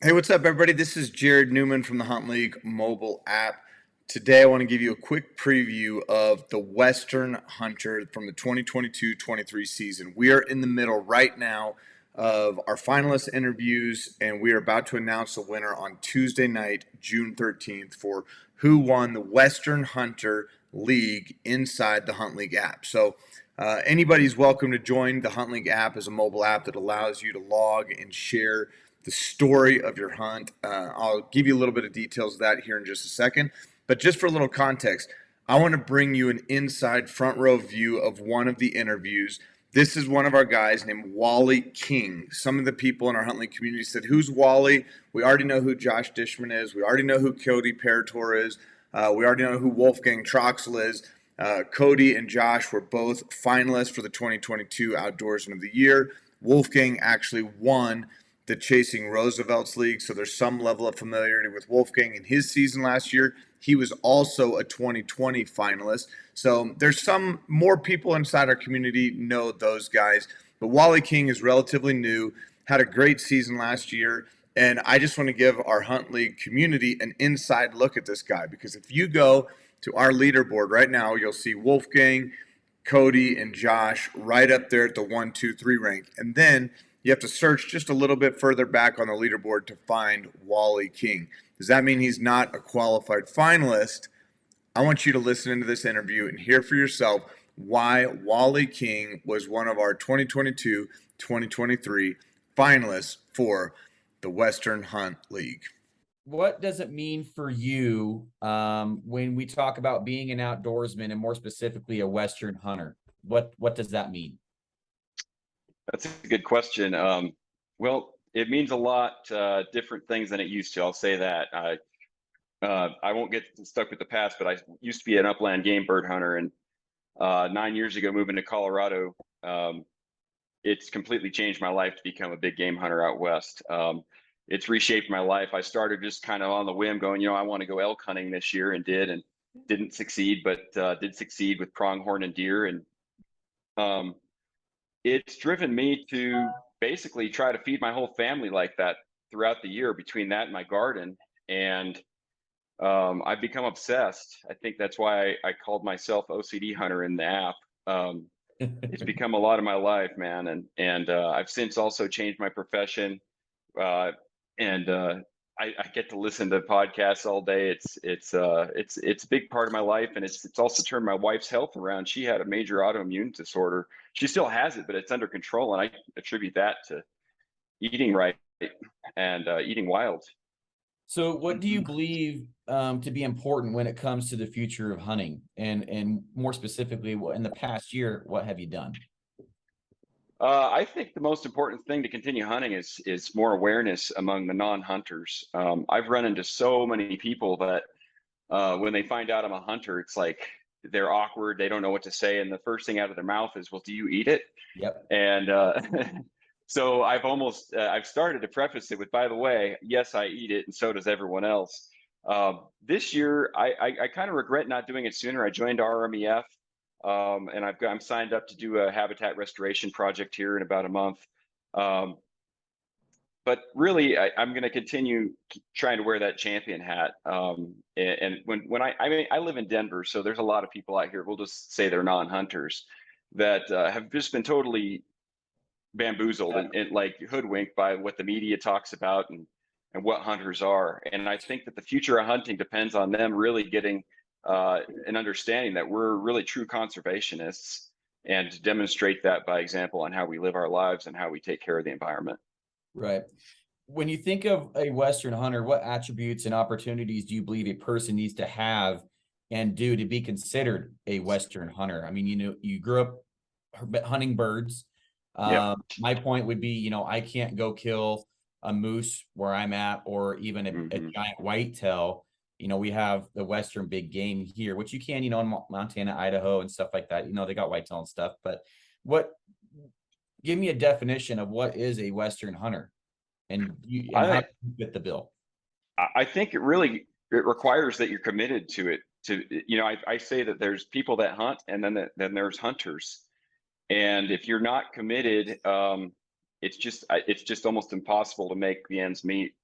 Hey, what's up, everybody? This is Jared Newman from the HuntLeague mobile app. Today, I want to give you a quick preview of the Western Hunter from the 2022-23 season. We are in the middle right now of our finalist interviews, and we are about to announce the winner on Tuesday night, June 13th, for who won the Western Hunter League inside the HuntLeague app. So, anybody's welcome to join. The HuntLeague app is a mobile app that allows you to log and share the story of your hunt. I'll give you a little bit of details of that here in just a second. But just for a little context, I want to bring you an inside front row view of one of the interviews. This is one of our guys named Wally King. Some of the people in our HuntLeague community said, "Who's Wally?" We already know who Josh Dishman is. We already know who Cody Parator is. We already know who Wolfgang Troxel is. Cody and Josh were both finalists for the 2022 Outdoorsman of the Year. Wolfgang actually won the Chasing Roosevelt's League, so there's some level of familiarity with Wolfgang in his season last year. He was also a 2020 finalist, so there's some more people inside our community know those guys. But Wally King is relatively new, had a great season last year, and I just want to give our HuntLeague community an inside look at this guy, because if you go to our leaderboard right now, you'll see Wolfgang, Cody, and Josh right up there at the 1, 2, 3 rank, and then you have to search just a little bit further back on the leaderboard to find Wally King. Does that mean he's not a qualified finalist? I want you to listen into this interview and hear for yourself why Wally King was one of our 2022-2023 finalists for the Western Hunt League. What does it mean for you when we talk about being an outdoorsman and more specifically a Western hunter? What does that mean? That's a good question. Well, it means a lot different things than it used to. I'll say that. I won't get stuck with the past, but I used to be an upland game bird hunter, and 9 years ago, moving to Colorado, it's completely changed my life to become a big game hunter out west. It's reshaped my life. I started just kind of on the whim, going, I want to go elk hunting this year, and didn't succeed, but did succeed with pronghorn and deer, and it's driven me to basically try to feed my whole family like that throughout the year, between that and my garden. And I've become obsessed. I think that's why I called myself OCD Hunter in the app. It's become a lot of my life, man. And I've since also changed my profession. And I get to listen to podcasts all day. It's a big part of my life, and it's also turned my wife's health around. She had a major autoimmune disorder. She still has it, but it's under control, and I attribute that to eating right and eating wild. So what do you believe to be important when it comes to the future of hunting, and more specifically, in the past year, what have you done? I think the most important thing to continue hunting is more awareness among the non-hunters. I've run into so many people that when they find out I'm a hunter, it's like they're awkward. They don't know what to say, and the first thing out of their mouth is, "Well, do you eat it?" Yep. And so I've started to preface it with, "By the way, yes, I eat it, and so does everyone else." This year, I kind of regret not doing it sooner. I joined RMEF. And I'm signed up to do a habitat restoration project here in about a month. But really, I'm going to continue trying to wear that champion hat. And I live in Denver, so there's a lot of people out here, we'll just say they're non-hunters, that have just been totally bamboozled and like hoodwinked by what the media talks about and what hunters are. And I think that the future of hunting depends on them really getting an understanding that we're really true conservationists, and to demonstrate that by example on how we live our lives and how we take care of the environment. Right. When you think of a Western hunter, what attributes and opportunities do you believe a person needs to have and do to be considered a Western hunter? I mean, you grew up hunting birds. Yep. My point would be, I can't go kill a moose where I'm at, or even a giant whitetail. We have the Western big game here, which you can, in Montana, Idaho, and stuff like that. They got whitetail and stuff. But give me a definition of what is a Western hunter, and how do you fit the bill? I think it requires that you're committed to it. I say that there's people that hunt, and then there's hunters. And if you're not committed, it's just almost impossible to make the ends meet.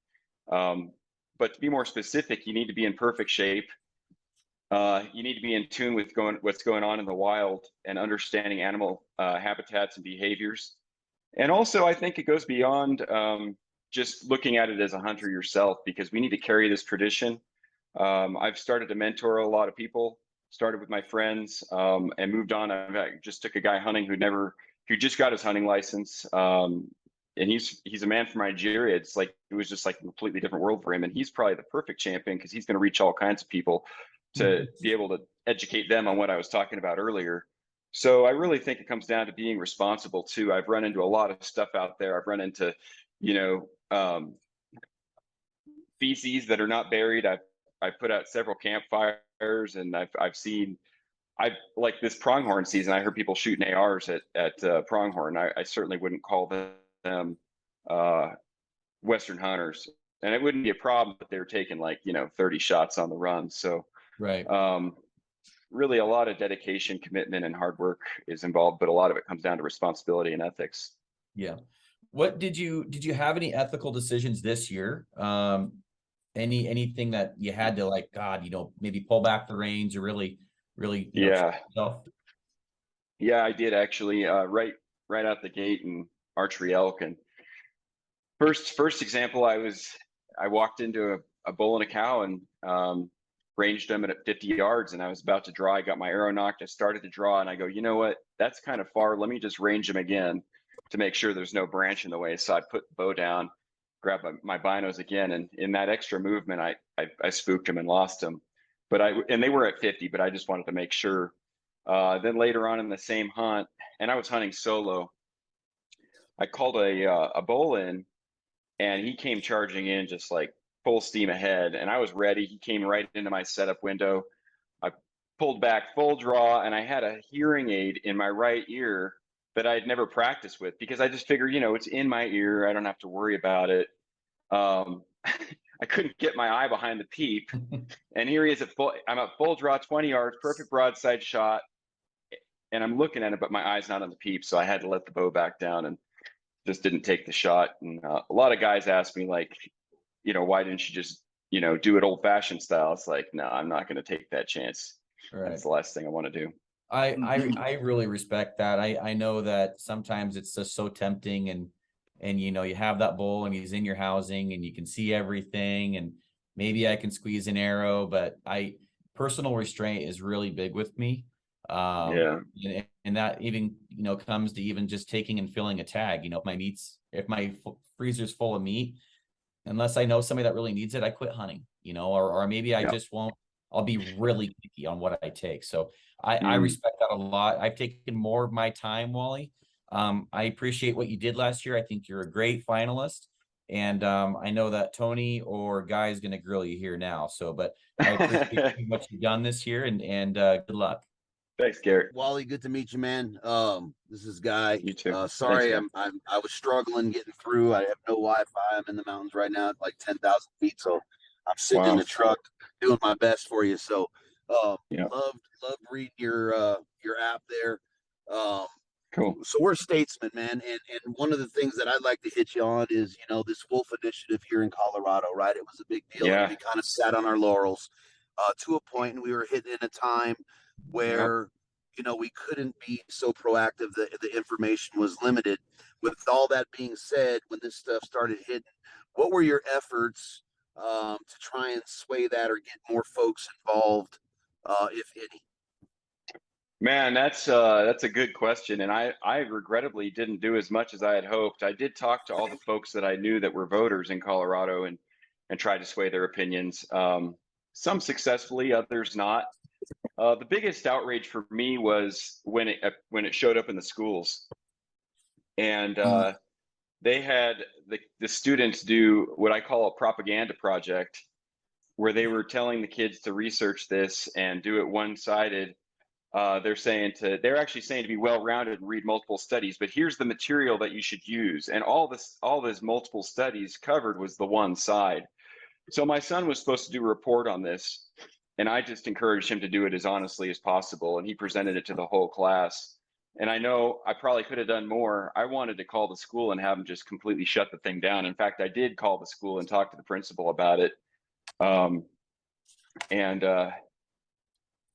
But to be more specific, you need to be in perfect shape. You need to be in tune with what's going on in the wild and understanding animal habitats and behaviors. And also, I think it goes beyond just looking at it as a hunter yourself, because we need to carry this tradition. I've started to mentor a lot of people, started with my friends, and moved on. I just took a guy hunting who just got his hunting license. And he's a man from Nigeria. It was just like a completely different world for him. And he's probably the perfect champion because he's going to reach all kinds of people to be able to educate them on what I was talking about earlier. So I really think it comes down to being responsible too. I've run into a lot of stuff out there. I've run into, feces that are not buried. I've put out several campfires, and I've like this pronghorn season. I heard people shooting ARs at pronghorn. I certainly wouldn't call them Western hunters, and it wouldn't be a problem if they were taking 30 shots on the run. So Right. Really a lot of dedication, commitment, and hard work is involved, but a lot of it comes down to responsibility and ethics. Yeah. What did you have any ethical decisions this year? Anything that you had to maybe pull back the reins or really Yeah. Yeah, I did actually, right out the gate in archery elk. And first example, I walked into a bull and a cow and ranged them at 50 yards, and I was about to draw. I got my arrow knocked. I started to draw, and I go, you know what? That's kind of far. Let me just range them again to make sure there's no branch in the way. So I put the bow down, grabbed my binos again, and in that extra movement, I spooked him and lost him. And they were at 50, but I just wanted to make sure. Then later on in the same hunt, and I was hunting solo, I called a bull in, and he came charging in just like full steam ahead, and I was ready. He came right into my setup window. I pulled back full draw, and I had a hearing aid in my right ear that I had never practiced with, because I just figured, it's in my ear. I don't have to worry about it. I couldn't get my eye behind the peep, and here he is I'm at full draw, 20 yards, perfect broadside shot, and I'm looking at it, but my eye's not on the peep, so I had to let the bow back down and just didn't take the shot. And a lot of guys ask me, like, why didn't you just, do it old fashioned style? It's like, no, I'm not going to take that chance. Right. That's the last thing I want to do. I really respect that. I know that sometimes it's just so tempting, and you have that bull and he's in your housing and you can see everything, and maybe I can squeeze an arrow, but personal restraint is really big with me. Yeah. And that even, comes to even just taking and filling a tag. If my freezer's full of meat, unless I know somebody that really needs it, I quit hunting, or maybe I just won't. I'll be really picky on what I take. So I respect that a lot. I've taken more of my time, Wally. I appreciate what you did last year. I think you're a great finalist. And I know that Tony or Guy is going to grill you here now. So, but I appreciate what you've done this year, and good luck. Thanks, Garrett. Wally, good to meet you, man. This is Guy. You too. Sorry, Thanks, I was struggling getting through. I have no Wi-Fi. I'm in the mountains right now at like 10,000 feet, so I'm sitting in the truck doing my best for you. So, loved reading your app there. Cool. So we're statesmen, man, and one of the things that I'd like to hit you on is this wolf initiative here in Colorado, right? It was a big deal. Yeah. And we kind of sat on our laurels to a point, and we were hitting in a time where we couldn't be so proactive. The information was limited. With all that being said, when this stuff started hitting, what were your efforts to try and sway that or get more folks involved, if any? Man, that's a good question, and I regrettably didn't do as much as I had hoped. I did talk to all the folks that I knew that were voters in Colorado and tried to sway their opinions. Some successfully, others not. The biggest outrage for me was when it showed up in the schools, and they had the students do what I call a propaganda project, where they were telling the kids to research this and do it one-sided. They're actually saying to be well-rounded and read multiple studies, but here's the material that you should use. And all this multiple studies covered was the one side. So my son was supposed to do a report on this, and I just encouraged him to do it as honestly as possible. And he presented it to the whole class. And I know I probably could have done more. I wanted to call the school and have them just completely shut the thing down. In fact, I did call the school and talk to the principal about it. And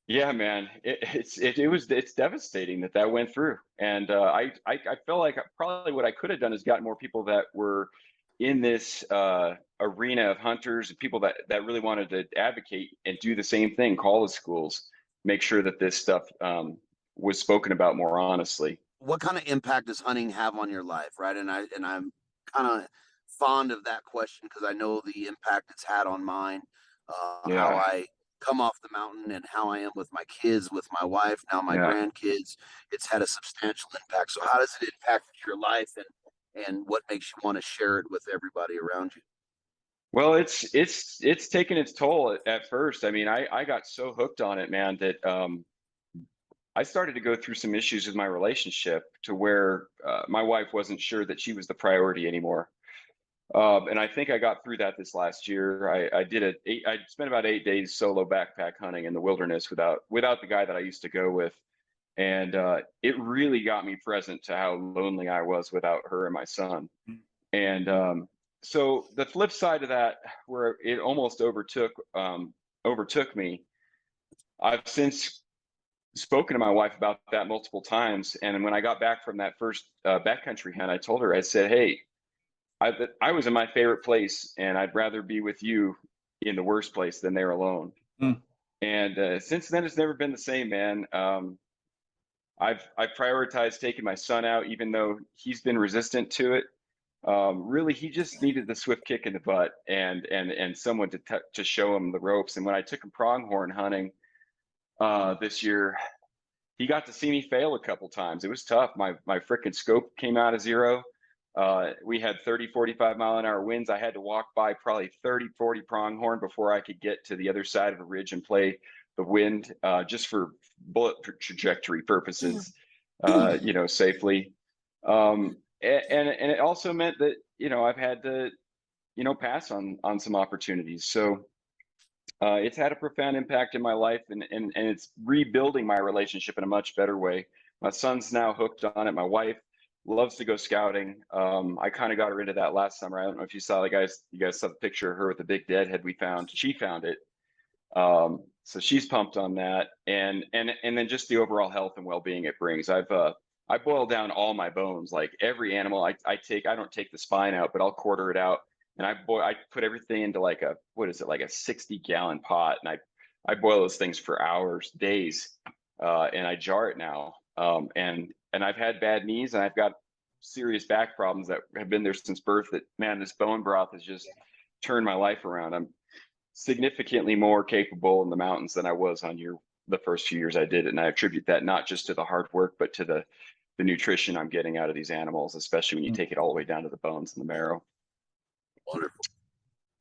yeah, man, it's devastating that went through. And I feel like probably what I could have done is got more people that were in this arena of hunters and people that really wanted to advocate and do the same thing, call the schools, make sure that this stuff was spoken about more honestly. What kind of impact does hunting have on your life, right? And I'm kind of fond of that question because I know the impact it's had on mine, Yeah. how I come off the mountain and how I am with my kids, with my wife, now my Yeah. grandkids. It's had a substantial impact. So how does it impact your life, and what makes you want to share it with everybody around you? Well, it's taken its toll at first. I mean, I got so hooked on it, man, that I started to go through some issues with my relationship to where my wife wasn't sure that she was the priority anymore. And I think I got through that this last year. I spent about 8 days solo backpack hunting in the wilderness without the guy that I used to go with. And it really got me present to how lonely I was without her and my son. And so the flip side of that, where it almost overtook me, I've since spoken to my wife about that multiple times. And when I got back from that first backcountry hunt, I told her, I said, hey, I was in my favorite place, and I'd rather be with you in the worst place than there alone. And since then, it's never been the same, man. I've prioritized taking my son out, even though he's been resistant to it. Really, he just needed the swift kick in the butt and someone to show him the ropes. And when I took him pronghorn hunting this year, he got to see me fail a couple times. It was tough. My frickin' scope came out of zero. We had 30, 45 mile an hour winds. I had to walk by probably 30, 40 pronghorn before I could get to the other side of a ridge and play the wind, just for bullet trajectory purposes, safely. And it also meant that, I've had to, pass on some opportunities. So it's had a profound impact in my life, and it's rebuilding my relationship in a much better way. My son's now hooked on it. My wife loves to go scouting. I kind of got her into that last summer. I don't know if you saw you guys saw the picture of her with the big deadhead we found. She found it. So she's pumped on that. And then just the overall health and well-being it brings. I boil down all my bones, like every animal I don't take the spine out, but I'll quarter it out. And I put everything into like a 60-gallon pot. And I boil those things for hours, days, and I jar it now. And I've had bad knees, and I've got serious back problems that have been there since birth. That, man, this bone broth has just turned my life around. I'm significantly more capable in the mountains than I was on the first few years I did it. And I attribute that not just to the hard work, but to the nutrition I'm getting out of these animals, especially when you take it all the way down to the bones and the marrow. Wonderful.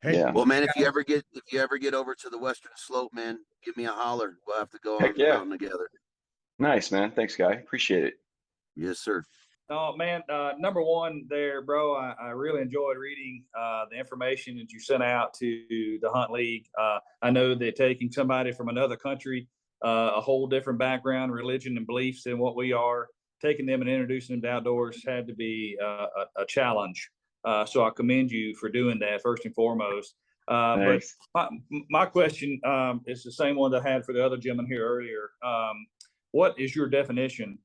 Hey, Yeah. Well, man, if you ever get over to the Western Slope, man, give me a holler. We'll have to go on the mountain together. Nice, man. Thanks, Guy. Appreciate it. Yes, sir. Oh man, number one there, bro. I really enjoyed reading the information that you sent out to the HuntLeague. I know that taking somebody from another country, a whole different background, religion, and beliefs than what we are, taking them and introducing them to outdoors had to be a challenge. So I commend you for doing that first and foremost. But my question is the same one that I had for the other gentleman here earlier. What is your definition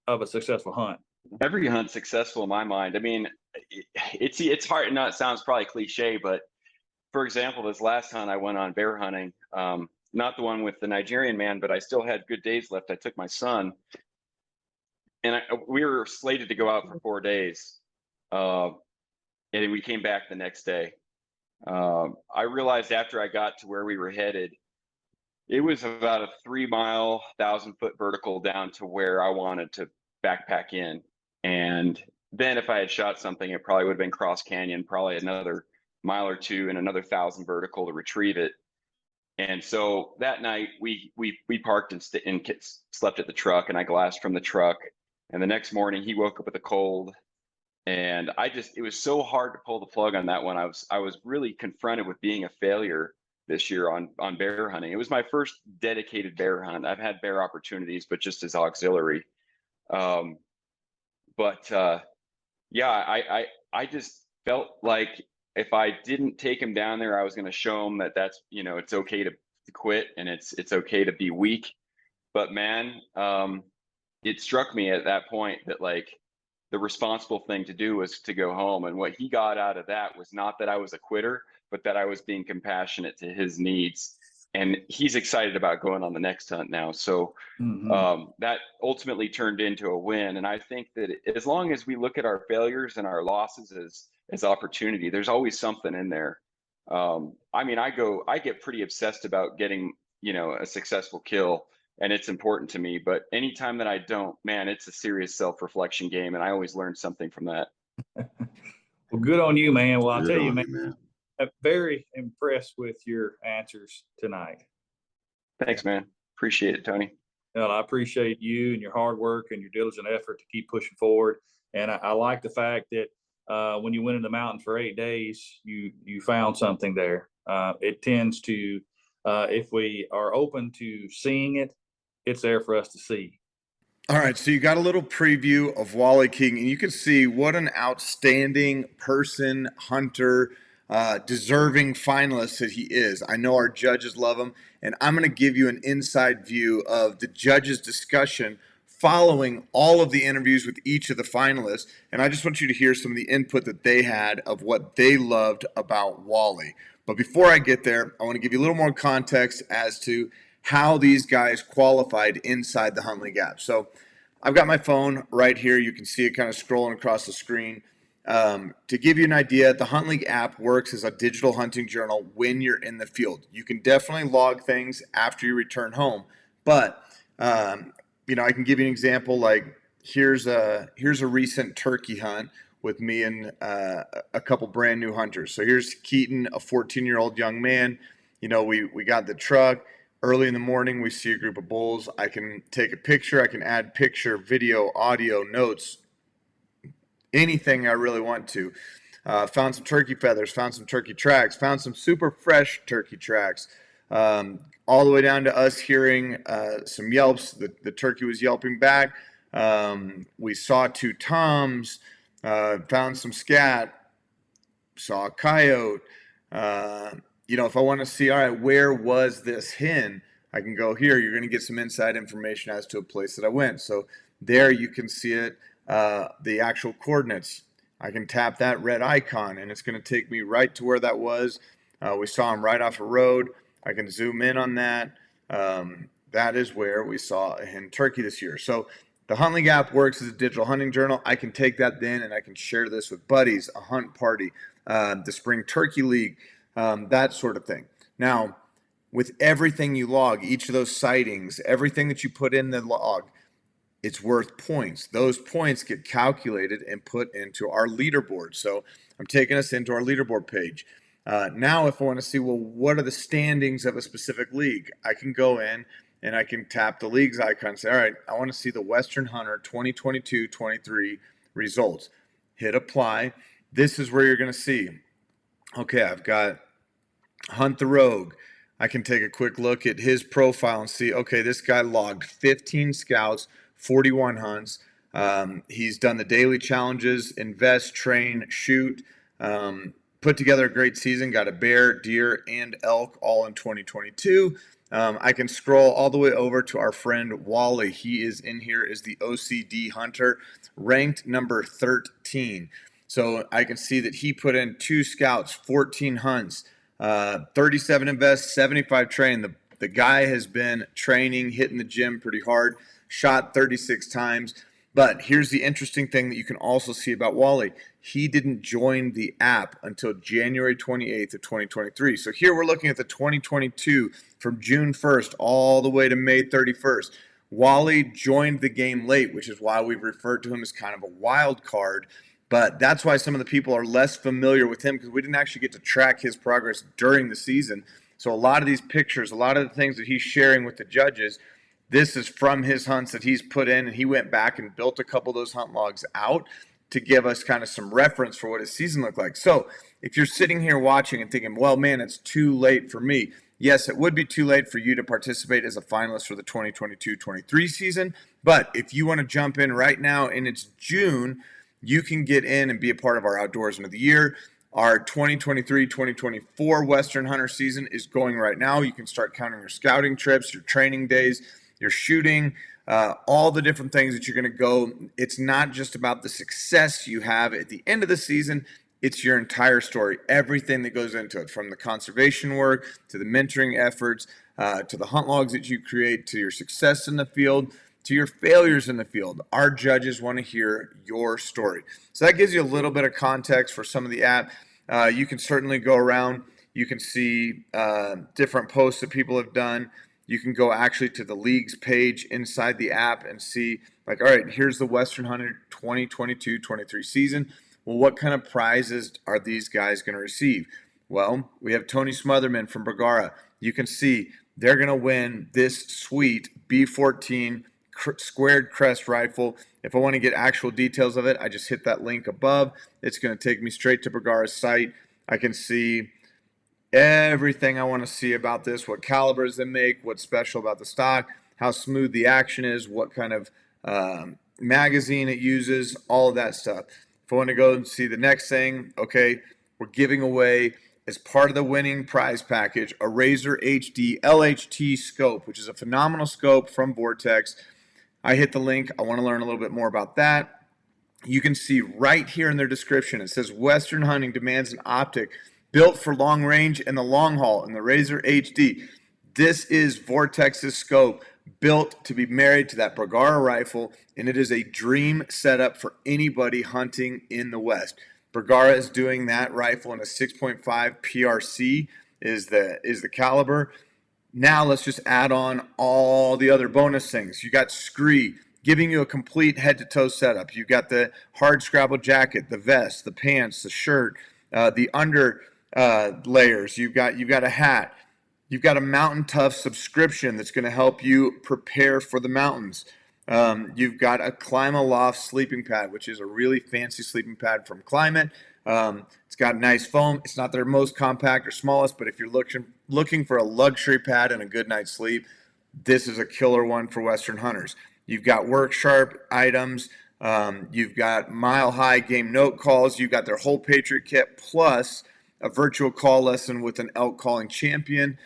of a successful hunt? Every hunt's successful in my mind. I mean, it's hard. And it sounds probably cliche, but for example, this last hunt I went on bear hunting, not the one with the Nigerian man, but I still had good days left. I took my son, and we were slated to go out for 4 days, and we came back the next day. I realized after I got to where we were headed, it was about a 3-mile, 1,000-foot vertical down to where I wanted to backpack in. And then if I had shot something, it probably would have been cross canyon, probably another mile or two and another 1,000 vertical to retrieve it. And so that night we parked and slept at the truck, and I glassed from the truck. And the next morning he woke up with a cold, and it was so hard to pull the plug on that one. I was really confronted with being a failure this year on bear hunting. It was my first dedicated bear hunt. I've had bear opportunities, but just as auxiliary. Yeah, I just felt like if I didn't take him down there, I was going to show him that that's, it's okay to quit, and it's okay to be weak. But man, it struck me at that point that like the responsible thing to do was to go home. And what he got out of that was not that I was a quitter, but that I was being compassionate to his needs. And he's excited about going on the next hunt now. So that ultimately turned into a win. And I think that as long as we look at our failures and our losses as opportunity, there's always something in there. I mean, I get pretty obsessed about getting, a successful kill, and it's important to me. But anytime that I don't, man, it's a serious self-reflection game, and I always learn something from that. Well, good on you, man. Well, I'll Good tell you, on man, I'm very impressed with your answers tonight. Thanks, man. Appreciate it, Tony. Well, I appreciate you and your hard work and your diligent effort to keep pushing forward. And I like the fact that when you went in the mountain for 8 days, you found something there. It tends to, if we are open to seeing it, it's there for us to see. All right, so you got a little preview of Wally King, and you can see what an outstanding person, hunter, deserving finalist that he is. I know our judges love him, and I'm going to give you an inside view of the judges' discussion following all of the interviews with each of the finalists, and I just want you to hear some of the input that they had of what they loved about Wally. But before I get there, I want to give you a little more context as to how these guys qualified inside the HuntLeague app. So I've got my phone right here. You can see it kind of scrolling across the screen. To give you an idea, the HuntLeague app works as a digital hunting journal when you're in the field. You can definitely log things after you return home, but I can give you an example. Like here's a recent turkey hunt with me and a couple brand new hunters. So here's Keaton, a 14-year-old young man. We got the truck. Early in the morning, we see a group of bulls. I can take a picture. I can add picture, video, audio, notes, anything I really want to. Found some turkey feathers, found some turkey tracks, found some super fresh turkey tracks, all the way down to us hearing some yelps. The turkey was yelping back. We saw two toms, found some scat, saw a coyote. If I want to see, all right, where was this hen? I can go here. You're going to get some inside information as to a place that I went. So there you can see it, the actual coordinates. I can tap that red icon, and it's going to take me right to where that was. We saw him right off a road. I can zoom in on that. That is where we saw a hen turkey this year. So the HuntLeague app works as a digital hunting journal. I can take that then, and I can share this with buddies, a hunt party, the Spring Turkey League, that sort of thing. Now, with everything you log, each of those sightings, everything that you put in the log, it's worth points. Those points get calculated and put into our leaderboard. So I'm taking us into our leaderboard page. Now, if I want to see, well, what are the standings of a specific league? I can go in and I can tap the leagues icon and say, all right, I want to see the Western Hunter 2022-23 results. Hit apply. This is where you're going to see, okay, I've got Hunt the Rogue. I can take a quick look at his profile and see, okay, this guy logged 15 scouts, 41 hunts. He's done the daily challenges, invest, train, shoot, put together a great season, got a bear, deer, and elk all in 2022. I can scroll all the way over to our friend Wally. He is in here as the OCD hunter, ranked number 13. So I can see that he put in 2 scouts, 14 hunts, 37 invest, 75 train. The guy has been training, hitting the gym pretty hard, shot 36 times. But here's the interesting thing that you can also see about Wally. He didn't join the app until January 28th of 2023. So here we're looking at the 2022 from June 1st all the way to May 31st. Wally joined the game late, which is why we've referred to him as kind of a wild card. But that's why some of the people are less familiar with him, because we didn't actually get to track his progress during the season. So a lot of these pictures, a lot of the things that he's sharing with the judges, this is from his hunts that he's put in, and he went back and built a couple of those hunt logs out to give us kind of some reference for what his season looked like. So if you're sitting here watching and thinking, well, man, it's too late for me. Yes, it would be too late for you to participate as a finalist for the 2022-23 season, But if you want to jump in right now and it's June, you can get in and be a part of our Outdoorsman of the Year. Our 2023-2024 Western Hunter season is going right now. You can start counting your scouting trips, your training days, your shooting, all the different things that you're going to go. It's not just about the success you have at the end of the season. It's your entire story, everything that goes into it, from the conservation work to the mentoring efforts, to the hunt logs that you create, to your success in the field, to your failures in the field. Our judges want to hear your story. So that gives you a little bit of context for some of the app. You can certainly go around. You can see different posts that people have done. You can go actually to the league's page inside the app and see, like, all right, here's the Western Hunter 2022-23 season. Well, what kind of prizes are these guys going to receive? Well, we have Tony Smotherman from Bergara. You can see they're going to win this sweet B14 squared crest rifle. If I want to get actual details of it, I just hit that link above. It's going to take me straight to Bergara's site. I can see everything I want to see about this, what calibers they make, what's special about the stock, how smooth the action is, what kind of magazine it uses, all of that stuff. If I want to go and see the next thing, okay, we're giving away, as part of the winning prize package, a Razor HD LHT scope, which is a phenomenal scope from Vortex. I hit the link. I want to learn a little bit more about that. You can see right here in their description, it says Western Hunting demands an optic built for long range and the long haul in the Razor HD. This is Vortex's scope, built to be married to that Bergara rifle, and it is a dream setup for anybody hunting in the West. Bergara is doing that rifle in a 6.5 PRC is the caliber. Now let's just add on all the other bonus things. You got Scree giving you a complete head-to-toe setup. You got the hard scrabble jacket, the vest, the pants, the shirt, the under layers. You've got a hat. You've got a Mountain Tough subscription that's going to help you prepare for the mountains. You've got a Climaloft sleeping pad, which is a really fancy sleeping pad from Climate. It's got nice foam. It's not their most compact or smallest, but if you're looking for a luxury pad and a good night's sleep, this is a killer one for Western hunters. You've got Work Sharp items. You've got Mile High game note calls. You've got their whole Patriot kit plus a virtual call lesson with an elk calling champion,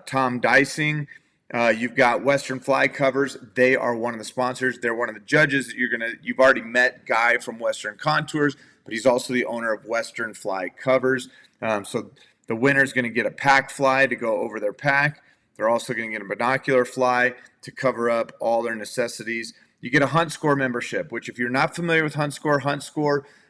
Tom Dicing. You've got Western Fly Covers. They are one of the sponsors. They're one of the judges that you've already met, Guy from Western Contours, but he's also the owner of Western Fly Covers. So the winner's going to get a pack fly to go over their pack. They're also going to get a binocular fly to cover up all their necessities. You get a Hunt Score membership, which if you're not familiar with Hunt Score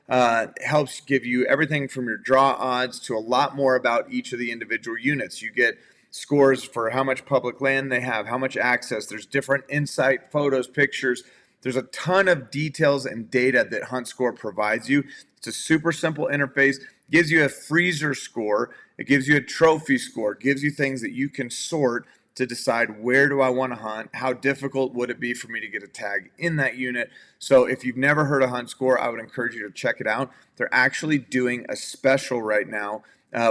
helps give you everything from your draw odds to a lot more about each of the individual units. You get scores for how much public land they have, how much access. There's different insight, photos, pictures. There's a ton of details and data that Hunt Score provides you. It's a super simple interface. It gives you a freezer score. It gives you a trophy score. It gives you things that you can sort to decide, where do I want to hunt? How difficult would it be for me to get a tag in that unit? So if you've never heard of Hunt Score, I would encourage you to check it out. They're actually doing a special right now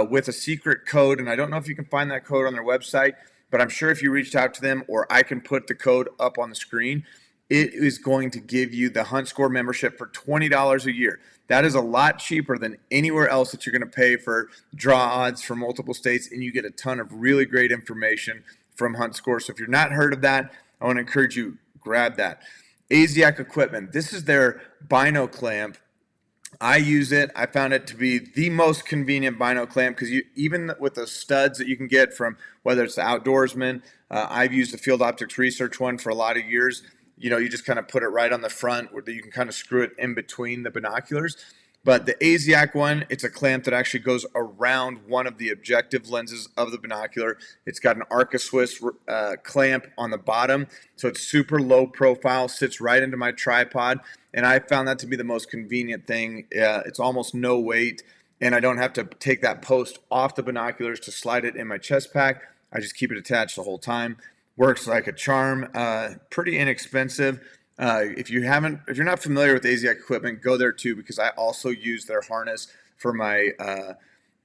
with a secret code, and I don't know if you can find that code on their website, but I'm sure if you reached out to them, or I can put the code up on the screen, it is going to give you the Hunt Score membership for $20 a year. That is a lot cheaper than anywhere else that you're going to pay for draw odds for multiple states, and you get a ton of really great information from Hunt Score. So if you've not heard of that, I want to encourage you, grab that. Asiac Equipment. This is their bino clamp. I use it. I found it to be the most convenient bino clamp because even with the studs that you can get from whether it's the Outdoorsman, I've used the Field Optics Research one for a lot of years. You just kind of put it right on the front where you can kind of screw it in between the binoculars. But the Asiac one, it's a clamp that actually goes around one of the objective lenses of the binocular. It's got an Arca Swiss clamp on the bottom, so it's super low profile, sits right into my tripod, and I found that to be the most convenient thing. It's almost no weight, and I don't have to take that post off the binoculars to slide it in my chest pack. I just keep it attached the whole time. Works like a charm. Pretty inexpensive. If you're not familiar with Asiac Equipment, go there too, because I also use their harness for my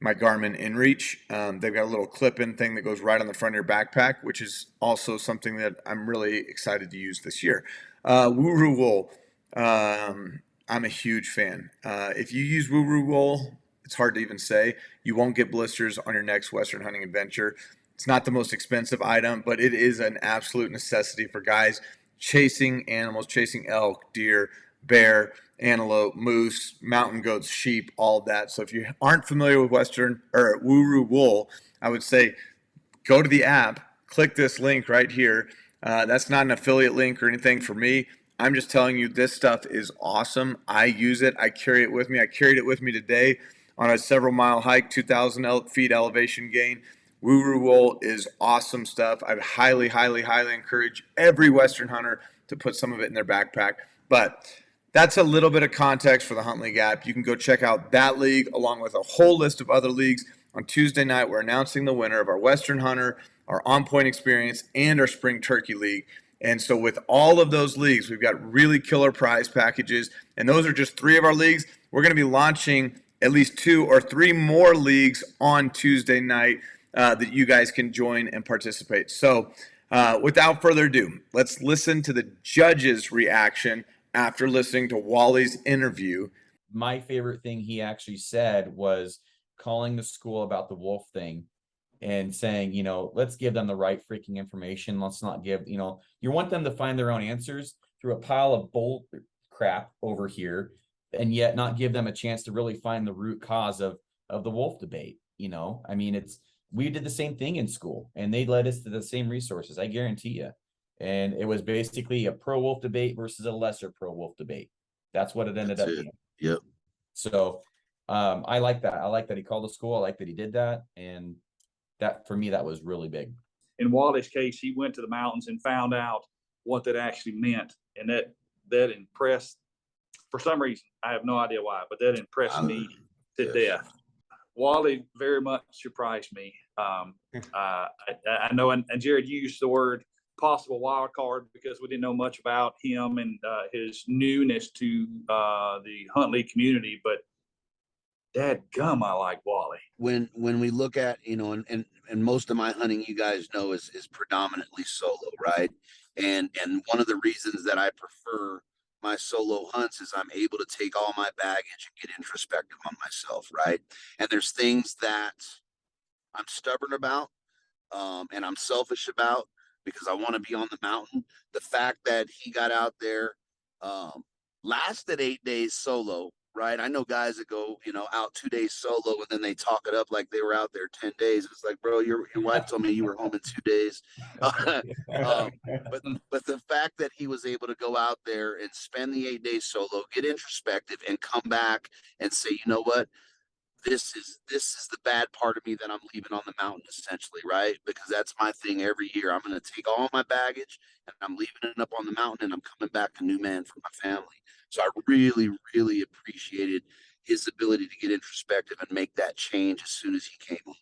my Garmin InReach. They've got a little clip-in thing that goes right on the front of your backpack, which is also something that I'm really excited to use this year. Wuru Wool. I'm a huge fan. If you use Wuru Wool, it's hard to even say. You won't get blisters on your next Western hunting adventure. It's not the most expensive item, but it is an absolute necessity for guys chasing animals, chasing elk, deer, bear, antelope, moose, mountain goats, sheep, all of that. So if you aren't familiar with Western or Wuru Wool, I would say go to the app, click this link right here. That's not an affiliate link or anything for me. I'm just telling you this stuff is awesome. I use it. I carry it with me. I carried it with me today on a several mile hike, 2,000 feet elevation gain. Wuru Wool is awesome stuff. I highly, highly, highly encourage every Western hunter to put some of it in their backpack. But that's a little bit of context for the HuntLeague app. You can go check out that league along with a whole list of other leagues. On Tuesday night, we're announcing the winner of our Western Hunter, our On Point Experience, and our Spring Turkey League. And so with all of those leagues, we've got really killer prize packages. And those are just 3 of our leagues. We're going to be launching at least 2 or 3 more leagues on Tuesday night that you guys can join and participate. So without further ado, let's listen to the judges' reaction after listening to Wally's interview. My favorite thing he actually said was calling the school about the wolf thing and saying, you know, let's give them the right freaking information. Let's not give, you know, you want them to find their own answers through a pile of bull crap over here, and yet not give them a chance to really find the root cause of the wolf debate. You know, I mean, we did the same thing in school and they led us to the same resources, I guarantee you. And it was basically a pro wolf debate versus a lesser pro wolf debate. That's what it ended up being. Yep. So I like that. I like that he called the school. I like that he did that. And that, for me, that was really big. In Wally's case, he went to the mountains and found out what that actually meant. And that impressed, for some reason, I have no idea why, but that impressed me to death. Wally very much surprised me. I know, and Jared, you used the word possible wild card because we didn't know much about him and his newness to the HuntLeague community, but dadgum, I like Wally. When we look at, you know, and most of my hunting, you guys know, is predominantly solo, right? And one of the reasons that I prefer my solo hunts is I'm able to take all my baggage and get introspective on myself, right? And there's things that I'm stubborn about, and I'm selfish about because I want to be on the mountain. The fact that he got out there, lasted 8 days solo, right? I know guys that go, you know, out 2 days solo and then they talk it up like they were out there 10 days. It's like, bro, your wife told me you were home in 2 days. But the fact that he was able to go out there and spend the 8 days solo, get introspective, and come back and say, you know what? This is the bad part of me that I'm leaving on the mountain, essentially, right? Because that's my thing every year. I'm going to take all my baggage and I'm leaving it up on the mountain and I'm coming back a new man for my family. So I really, really appreciated his ability to get introspective and make that change as soon as he came home.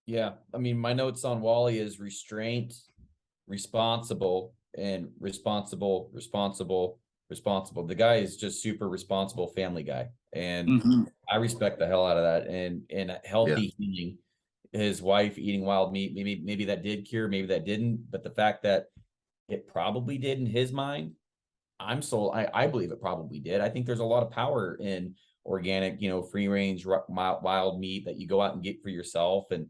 Yeah. I mean, my notes on Wally is restraint, responsible, and responsible. The guy is just super responsible family guy. And I respect the hell out of that. And a healthy eating, his wife eating wild meat, maybe that did cure, maybe that didn't. But the fact that it probably did in his mind, I believe it probably did. I think there's a lot of power in organic, you know, free range wild meat that you go out and get for yourself. And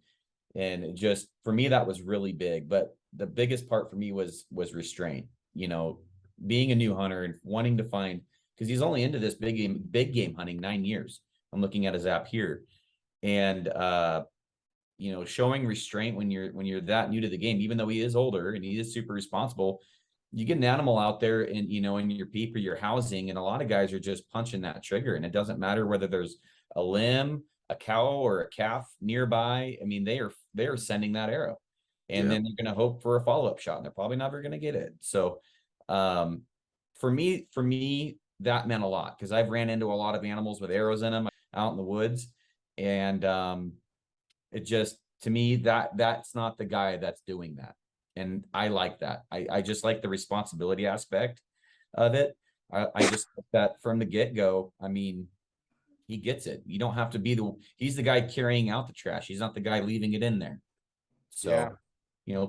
it just, for me, that was really big. But the biggest part for me was restraint, you know, being a new hunter and wanting to find, because he's only into this big game hunting 9 years. I'm looking at his app here. And you know, showing restraint when you're that new to the game, even though he is older and he is super responsible. You get an animal out there and, you know, in your peep or your housing, and a lot of guys are just punching that trigger, and it doesn't matter whether there's a limb, a cow or a calf nearby. I mean, they are sending that arrow, and then they're going to hope for a follow-up shot, and they're probably never going to get it. So for me, that meant a lot, because I've ran into a lot of animals with arrows in them out in the woods. And it just, to me, that's not the guy that's doing that. And I like that. I just like the responsibility aspect of it. I just like that from the get-go. I mean, he gets it. You don't have to be he's the guy carrying out the trash. He's not the guy leaving it in there. So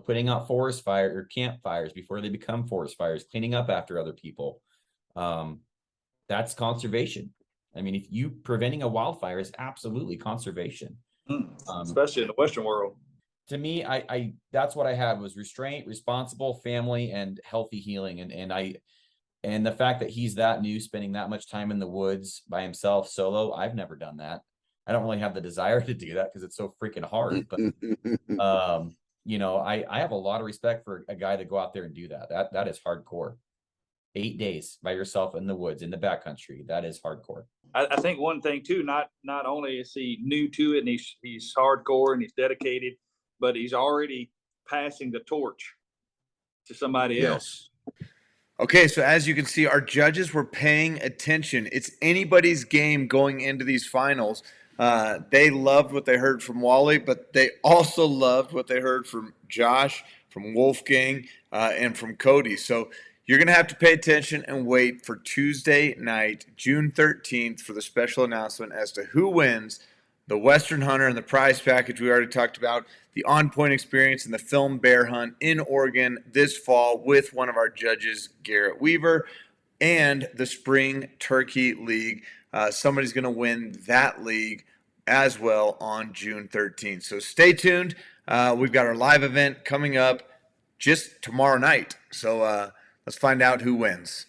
putting out forest fire or campfires before they become forest fires, cleaning up after other people. That's conservation. I mean, if you preventing a wildfire is absolutely conservation. Especially in the Western world. To me, I that's what I had was restraint, responsible family, and healthy healing. And the fact that he's that new, spending that much time in the woods by himself solo, I've never done that. I don't really have the desire to do that because it's so freaking hard. But I have a lot of respect for a guy to go out there and do that. That is hardcore. 8 days by yourself in the woods, in the backcountry. That is hardcore. I think one thing too, not only is he new to it and he's hardcore and he's dedicated, but he's already passing the torch to somebody else. Okay, so as you can see, our judges were paying attention. It's anybody's game going into these finals. They loved what they heard from Wally, but they also loved what they heard from Josh, from Wolfgang, and from Cody. So you're going to have to pay attention and wait for Tuesday night, June 13th, for the special announcement as to who wins the Western Hunter and the prize package we already talked about, the on-point experience and the film bear hunt in Oregon this fall with one of our judges, Garrett Weaver, and the Spring Turkey League. Somebody's going to win that league as well on June 13th. So stay tuned. We've got our live event coming up just tomorrow night. So let's find out who wins.